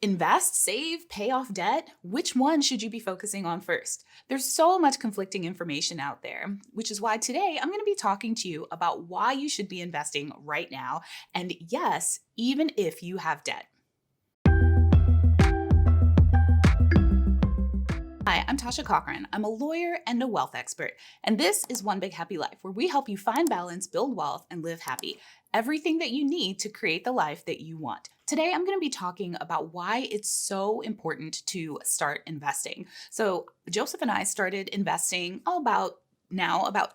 Invest, save, pay off debt? Which one should you be focusing on first? There's so much conflicting information out there, which is why today I'm going to be talking to you about why you should be investing right now. And yes, even if you have debt. Hi, I'm Tasha Cochran. I'm a lawyer and a wealth expert, and this is One Big Happy Life, where we help you find balance, build wealth, and live happy. Everything that you need to create the life that you want. Today, I'm going to be talking about why it's so important to start investing. So, Joseph and I started investing about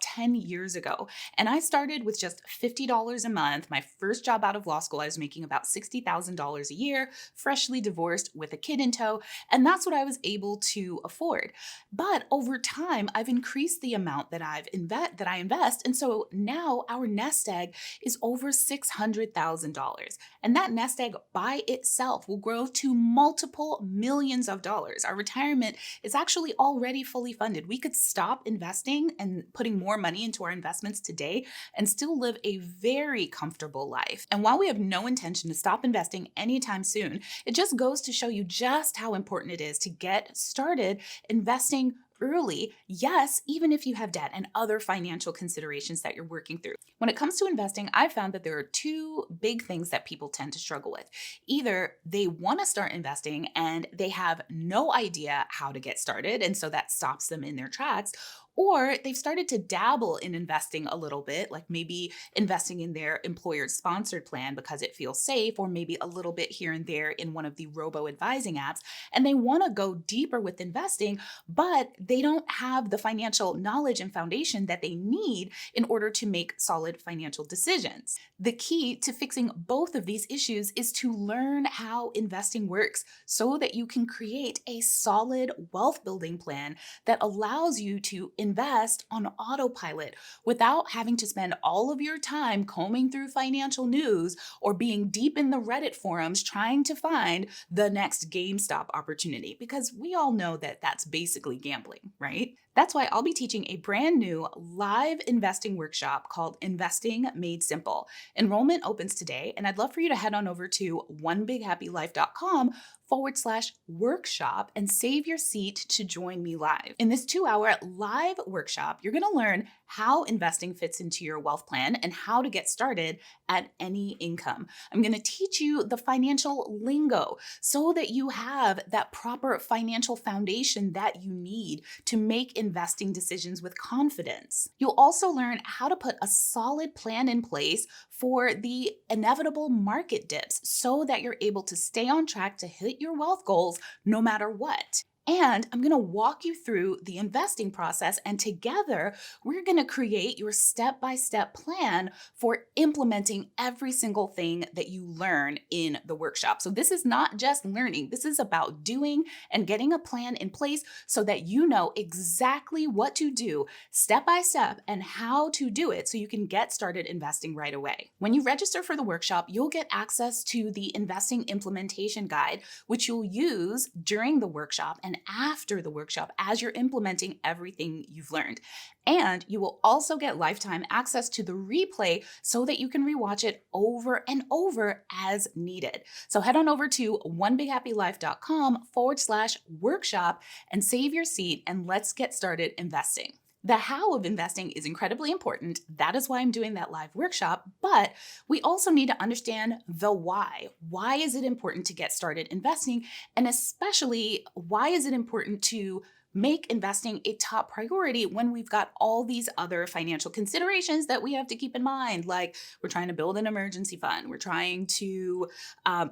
10 years ago. And I started with just $50 a month. My first job out of law school, I was making about $60,000 a year, freshly divorced with a kid in tow. And that's what I was able to afford. But over time, I've increased the amount that I invest. And so now our nest egg is over $600,000. And that nest egg by itself will grow to multiple millions of dollars. Our retirement is actually already fully funded. We could stop investing and putting more money into our investments today and still live a very comfortable life. And while we have no intention to stop investing anytime soon, it just goes to show you just how important it is to get started investing early, yes, even if you have debt and other financial considerations that you're working through. When it comes to investing, I've found that there are two big things that people tend to struggle with. Either they want to start investing and they have no idea how to get started, and so that stops them in their tracks, or they've started to dabble in investing a little bit, like maybe investing in their employer sponsored plan because it feels safe, or maybe a little bit here and there in one of the robo advising apps, and they want to go deeper with investing, but they don't have the financial knowledge and foundation that they need in order to make solid financial decisions. The key to fixing both of these issues is to learn how investing works so that you can create a solid wealth building plan that allows you to invest on autopilot without having to spend all of your time combing through financial news or being deep in the Reddit forums trying to find the next GameStop opportunity, because we all know that that's basically gambling, right? That's why I'll be teaching a brand new live investing workshop called Investing Made Simple. Enrollment opens today, and I'd love for you to head on over to onebighappylife.com/workshop and save your seat to join me live. In this 2-hour live workshop, you're going to learn how investing fits into your wealth plan and how to get started at any income. I'm going to teach you the financial lingo so that you have that proper financial foundation that you need to make investing decisions with confidence. You'll also learn how to put a solid plan in place for the inevitable market dips so that you're able to stay on track to hit your wealth goals no matter what. And I'm going to walk you through the investing process, and together we're going to create your step-by-step plan for implementing every single thing that you learn in the workshop. So this is not just learning. This is about doing and getting a plan in place so that you know exactly what to do step by step and how to do it so you can get started investing right away. When you register for the workshop, you'll get access to the investing implementation guide, which you'll use during the workshop and after the workshop as you're implementing everything you've learned. And you will also get lifetime access to the replay so that you can rewatch it over and over as needed. So head on over to onebighappylife.com/workshop and save your seat, and let's get started investing. The how of investing is incredibly important. That is why I'm doing that live workshop, but we also need to understand the why. Why is it important to get started investing? And especially, why is it important to make investing a top priority when we've got all these other financial considerations that we have to keep in mind? Like, we're trying to build an emergency fund, we're trying to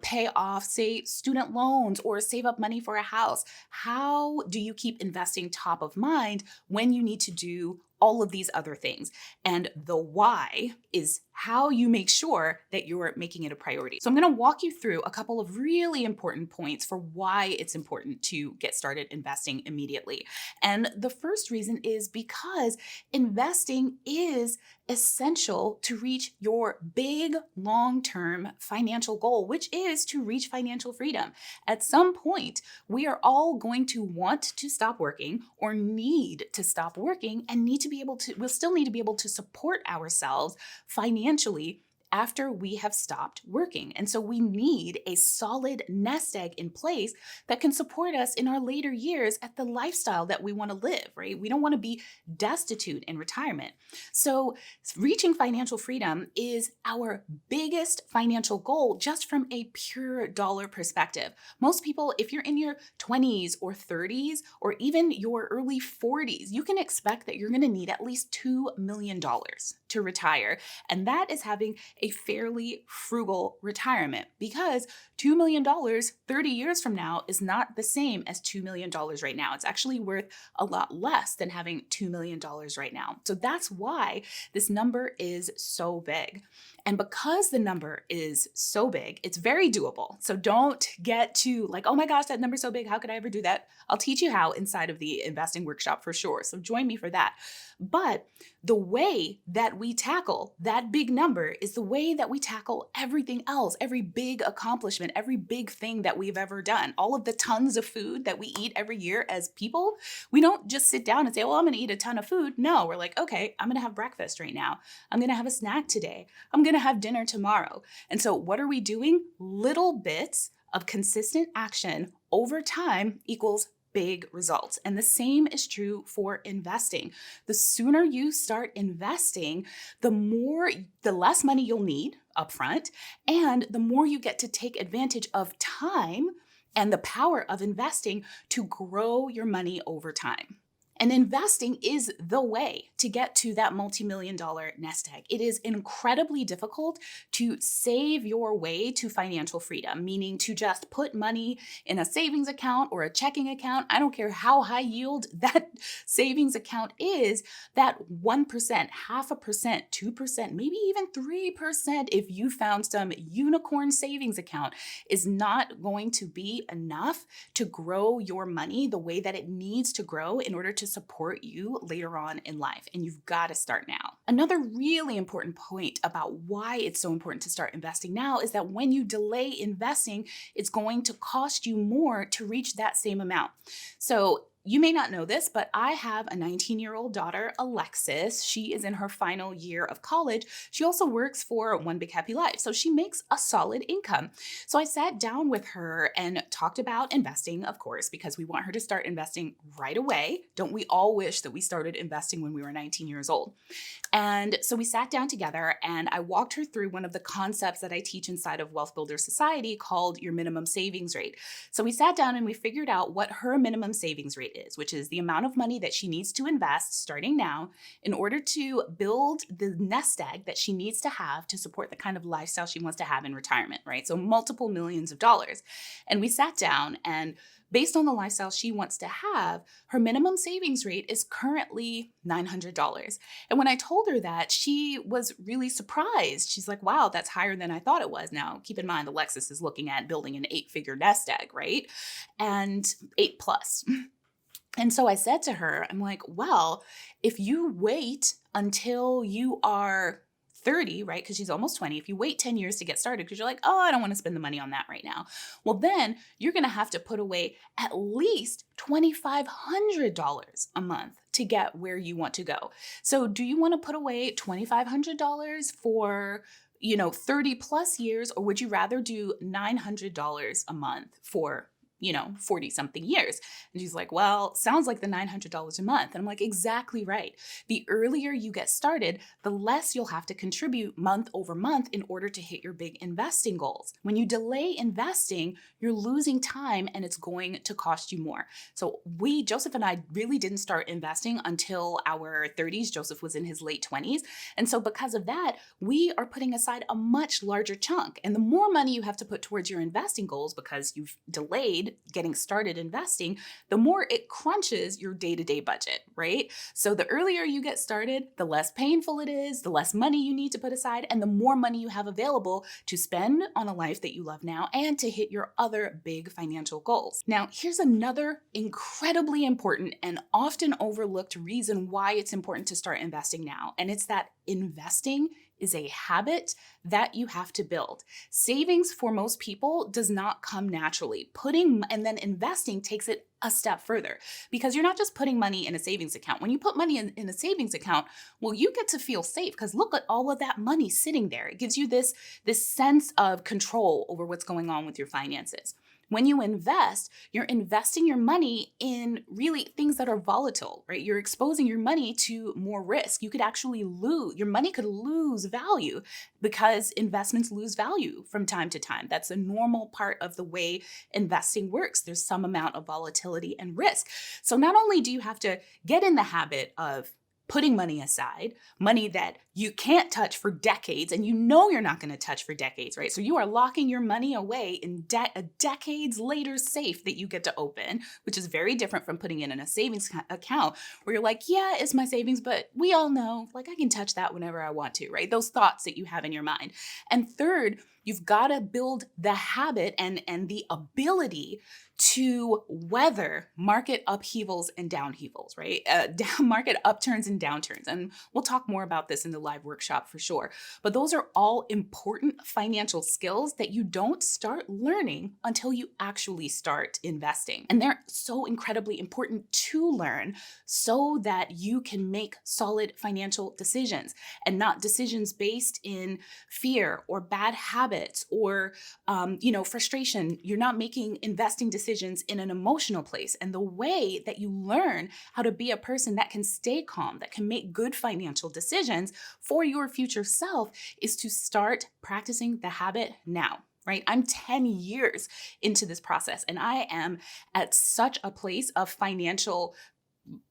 pay off, say, student loans or save up money for a house. How do you keep investing top of mind when you need to do all of these other things? And the why is how you make sure that you're making it a priority. So I'm going to walk you through a couple of really important points for why it's important to get started investing immediately. And the first reason is because investing is essential to reach your big long-term financial goal, which is to reach financial freedom. At some point, we are all going to want to stop working or need to stop working and we'll still need to be able to support ourselves financially after we have stopped working. And so we need a solid nest egg in place that can support us in our later years at the lifestyle that we want to live, right? We don't want to be destitute in retirement. So reaching financial freedom is our biggest financial goal just from a pure dollar perspective. Most people, if you're in your 20s or 30s or even your early 40s, you can expect that you're going to need at least $2 million to retire. And that is having a fairly frugal retirement, because $2 million 30 years from now is not the same as $2 million right now. It's actually worth a lot less than having $2 million right now. So that's why this number is so big. And because the number is so big, it's very doable. So don't get to like, oh my gosh, that number's so big. How could I ever do that? I'll teach you how inside of the investing workshop for sure. So join me for that. But the way that we tackle that big number is the way that we tackle everything else, every big accomplishment, every big thing that we've ever done, all of the tons of food that we eat every year as people. We don't just sit down and say, well, I'm going to eat a ton of food. No, we're like, okay, I'm going to have breakfast right now. I'm going to have a snack today. I'm going to have dinner tomorrow. And so what are we doing? Little bits of consistent action over time equals big results. And the same is true for investing. The sooner you start investing, the less money you'll need upfront, and the more you get to take advantage of time and the power of investing to grow your money over time. And investing is the way to get to that multi-million-dollar nest egg. It is incredibly difficult to save your way to financial freedom, meaning to just put money in a savings account or a checking account. I don't care how high yield that savings account is, that 1%, 0.5%, 2%, maybe even 3%, if you found some unicorn savings account, is not going to be enough to grow your money the way that it needs to grow in order to support you later on in life. And you've got to start now. Another really important point about why it's so important to start investing now is that when you delay investing, it's going to cost you more to reach that same amount. So you may not know this, but I have a 19-year-old daughter, Alexis. She is in her final year of college. She also works for One Big Happy Life, so she makes a solid income. So I sat down with her and talked about investing, of course, because we want her to start investing right away. Don't we all wish that we started investing when we were 19 years old? And so we sat down together and I walked her through one of the concepts that I teach inside of Wealth Builder Society called your minimum savings rate. So we sat down and we figured out what her minimum savings rate is, which is the amount of money that she needs to invest starting now in order to build the nest egg that she needs to have to support the kind of lifestyle she wants to have in retirement, right? So multiple millions of dollars. And we sat down and based on the lifestyle she wants to have, her minimum savings rate is currently $900. And when I told her that, she was really surprised. She's like, wow, that's higher than I thought it was. Now, keep in mind, Alexis is looking at building an 8-figure nest egg, right? And 8 plus. And so I said to her, I'm like, well, if you wait until you are 30, right? Because she's almost 20. If you wait 10 years to get started, because you're like, oh, I don't want to spend the money on that right now. Well, then you're going to have to put away at least $2,500 a month to get where you want to go. So do you want to put away $2,500 for 30 plus years, or would you rather do $900 a month for 40 something years? And she's like, well, sounds like the $900 a month. And I'm like, exactly right. The earlier you get started, the less you'll have to contribute month over month in order to hit your big investing goals. When you delay investing, you're losing time and it's going to cost you more. So Joseph and I really didn't start investing until our 30s. Joseph was in his late 20s. And so because of that, we are putting aside a much larger chunk. And the more money you have to put towards your investing goals because you've delayed getting started investing, the more it crunches your day-to-day budget, right? So the earlier you get started, the less painful it is, the less money you need to put aside, and the more money you have available to spend on a life that you love now and to hit your other big financial goals. Now, here's another incredibly important and often overlooked reason why it's important to start investing now, and it's that investing is a habit that you have to build. Savings for most people does not come naturally. Putting and then investing takes it a step further because you're not just putting money in a savings account. When you put money in a savings account, well, you get to feel safe because look at all of that money sitting there. It gives you this sense of control over what's going on with your finances. When you invest, you're investing your money in really things that are volatile, right? You're exposing your money to more risk. You could actually lose, your money could lose value because investments lose value from time to time. That's a normal part of the way investing works. There's some amount of volatility and risk. So not only do you have to get in the habit of putting money aside, money that you can't touch for decades, and you know you're not going to touch for decades, right? So you are locking your money away in a decades later safe that you get to open, which is very different from putting it in a savings account where you're like, yeah, it's my savings, but we all know, like I can touch that whenever I want to, right? Those thoughts that you have in your mind. And third, you've got to build the habit and the ability to weather market upheavals and downheavals, right? Market upturns and downturns. And we'll talk more about this in the live workshop for sure. But those are all important financial skills that you don't start learning until you actually start investing. And they're so incredibly important to learn so that you can make solid financial decisions and not decisions based in fear or bad habits or frustration. You're not making investing decisions in an emotional place. And the way that you learn how to be a person that can stay calm, that can make good financial decisions for your future self is to start practicing the habit now. Right? I'm 10 years into this process and I am at such a place of financial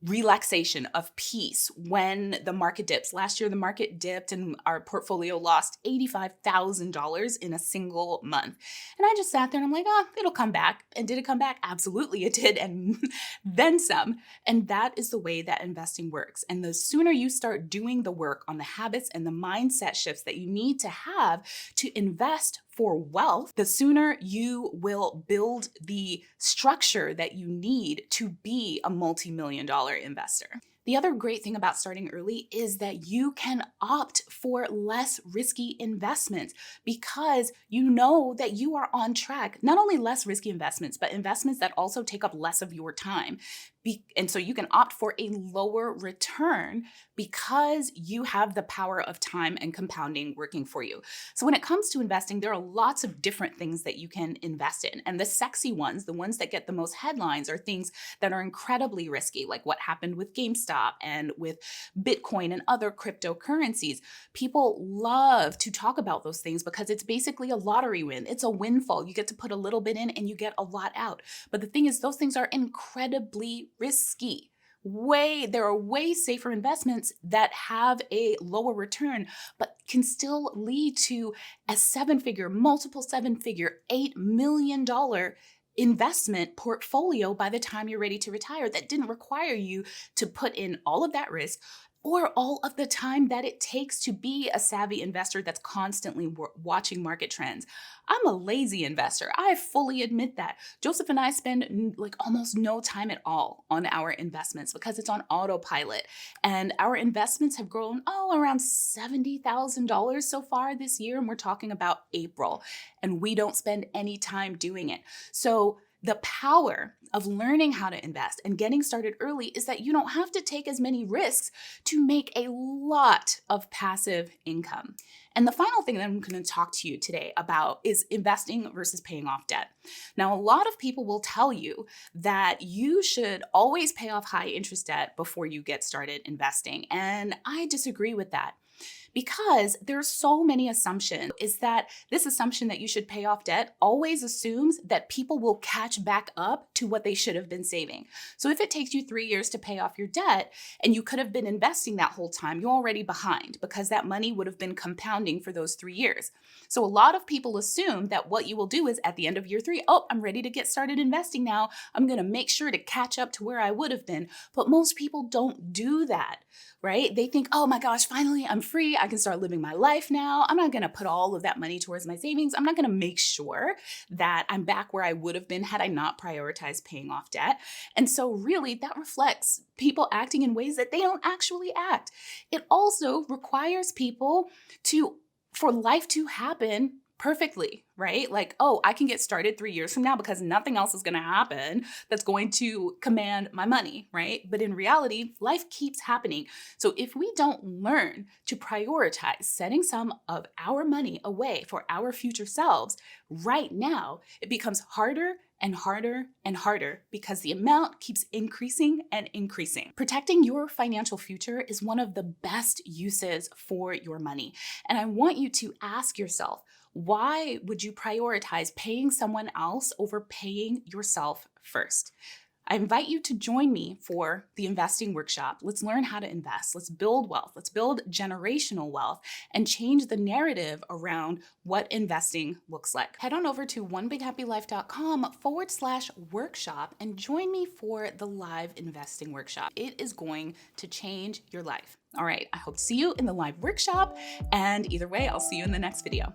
relaxation, of peace when the market dips. Last year, the market dipped and our portfolio lost $85,000 in a single month. And I just sat there and I'm like, oh, it'll come back. And did it come back? Absolutely it did. And then some. And that is the way that investing works. And the sooner you start doing the work on the habits and the mindset shifts that you need to have to invest for wealth, the sooner you will build the structure that you need to be a multi-million-dollar investor. The other great thing about starting early is that you can opt for less risky investments because you know that you are on track. Not only less risky investments, but investments that also take up less of your time. And so you can opt for a lower return because you have the power of time and compounding working for you. So when it comes to investing, there are lots of different things that you can invest in. And the sexy ones, the ones that get the most headlines, are things that are incredibly risky, like what happened with GameStop and with Bitcoin and other cryptocurrencies. People love to talk about those things because it's basically a lottery win. It's a windfall. You get to put a little bit in and you get a lot out. But the thing is, those things are incredibly risky. There are way safer investments that have a lower return, but can still lead to a multiple seven-figure, $8 million investment portfolio by the time you're ready to retire that didn't require you to put in all of that risk or all of the time that it takes to be a savvy investor that's constantly watching market trends. I'm a lazy investor. I fully admit that. Joseph and I spend like almost no time at all on our investments because it's on autopilot. And our investments have grown, around $70,000 so far this year. And we're talking about April. And we don't spend any time doing it. So the power of learning how to invest and getting started early is that you don't have to take as many risks to make a lot of passive income. And the final thing that I'm going to talk to you today about is investing versus paying off debt. Now, a lot of people will tell you that you should always pay off high interest debt before you get started investing. And I disagree with that. Because there's so many assumptions, is that this assumption that you should pay off debt always assumes that people will catch back up to what they should have been saving. So if it takes you 3 years to pay off your debt and you could have been investing that whole time, you're already behind because that money would have been compounding for those 3 years. So a lot of people assume that what you will do is at the end of year 3, I'm ready to get started investing now. I'm going to make sure to catch up to where I would have been. But most people don't do that, right? They think, oh my gosh, finally I'm free. I I can start living my life now. I'm not gonna put all of that money towards my savings. I'm not gonna make sure that I'm back where I would have been had I not prioritized paying off debt. And so really that reflects people acting in ways that they don't actually act. It also requires people for life to happen perfectly, right? Like, oh, I can get started 3 years from now because nothing else is going to happen that's going to command my money, right? But in reality, life keeps happening. So if we don't learn to prioritize setting some of our money away for our future selves right now, it becomes harder and harder and harder because the amount keeps increasing and increasing. Protecting your financial future is one of the best uses for your money. And I want you to ask yourself, why would you prioritize paying someone else over paying yourself first? I invite you to join me for the investing workshop. Let's learn how to invest. Let's build wealth. Let's build generational wealth and change the narrative around what investing looks like. Head on over to onebighappylife.com/workshop and join me for the live investing workshop. It is going to change your life. All right, I hope to see you in the live workshop. And either way, I'll see you in the next video.